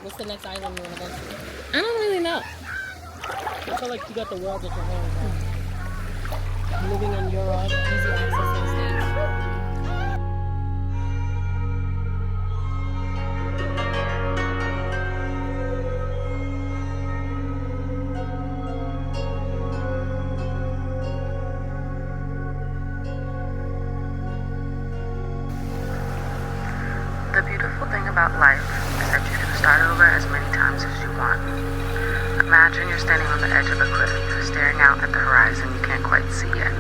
What's the next island you want to go to? I don't really know. I feel like you got the world at your hands now. Living in Europe, easy access to the States. The beautiful thing about life is that you can start over as many times as you want. Imagine you're standing on the edge of a cliff, staring out at the horizon you can't quite see yet.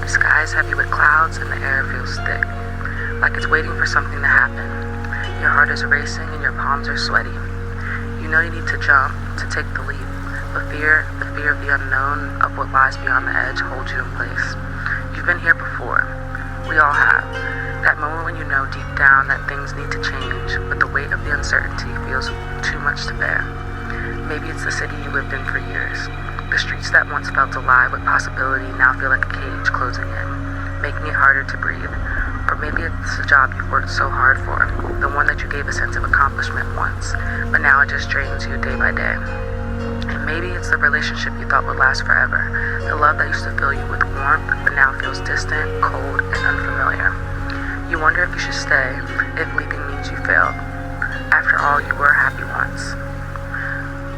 The sky is heavy with clouds and the air feels thick, like it's waiting for something to happen. Your heart is racing and your palms are sweaty. You know you need to jump, to take the leap, but the fear of the unknown, of what lies beyond the edge, holds you in place. You've been here before. We all have. That moment when you know deep down that things need to change, but the weight of the uncertainty feels too much to bear. Maybe it's the city you lived in for years. The streets that once felt alive with possibility now feel like a cage closing in, making it harder to breathe. Or maybe it's the job you've worked so hard for, the one that you gave a sense of accomplishment once, but now it just drains you day by day. And maybe it's the relationship you thought would last forever, the love that used to fill you with warmth, but now feels distant, cold, and unfamiliar. You wonder if you should stay, if leaving means you failed. After all, you were happy once.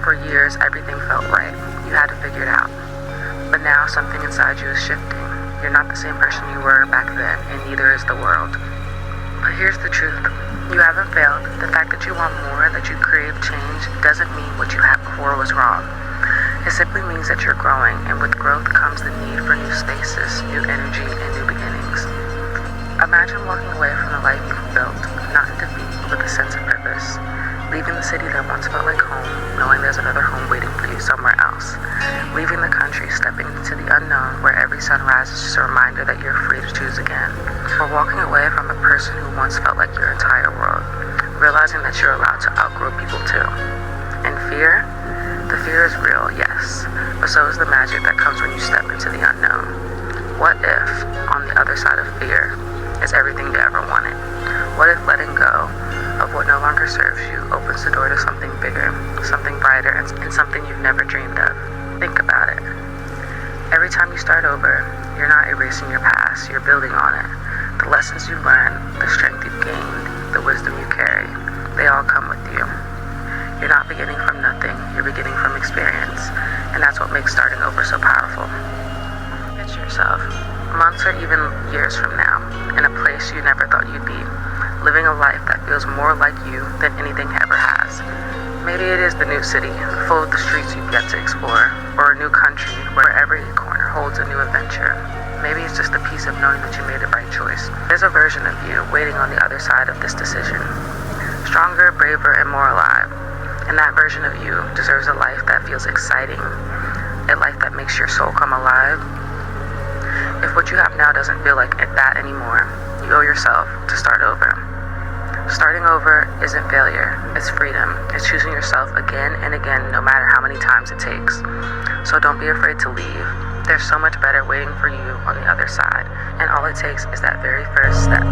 For years, everything felt right. You had to figure it out. But now something inside you is shifting. You're not the same person you were back then, and neither is the world. But here's the truth. You haven't failed. The fact that you want more, that you crave change, doesn't mean what you had before was wrong. It simply means that you're growing, and with growth comes the need for new spaces, new energy, and new beginnings. Imagine walking away from the life you've built, not in defeat, but with a sense of purpose. Leaving the city that once felt like home, knowing there's another home waiting for you somewhere else. Leaving the country, stepping into the unknown, where every sunrise is just a reminder that you're free to choose again. Or walking away from a person who once felt like your entire world, realizing that you're allowed to outgrow people too. And fear? The fear is real, yes, but so is the magic that comes when you step into the unknown. What if, on the other side of fear, is everything you ever wanted? What if letting go of what no longer serves you opens the door to something bigger, something brighter, and something you've never dreamed of? Think about it. Every time you start over, you're not erasing your past, you're building on it. The lessons you've learned, the strength you've gained, the wisdom you carry, they all come with you. You're not beginning from nothing, you're beginning from experience, and that's what makes starting over so powerful. Picture yourself, months or even years from now, in a place you never thought you'd be, living a life that feels more like you than anything ever has. Maybe it is the new city, full of the streets you've yet to explore, or a new country where every corner holds a new adventure. Maybe it's just the peace of knowing that you made the right choice. There's a version of you waiting on the other side of this decision, stronger, braver, and more alive. And that version of you deserves a life that feels exciting, a life that makes your soul come alive. If what you have now doesn't feel like that anymore, you owe yourself to start over. Starting over isn't failure, it's freedom. It's choosing yourself again and again, no matter how many times it takes. So don't be afraid to leave. There's so much better waiting for you on the other side, and all it takes is that very first step.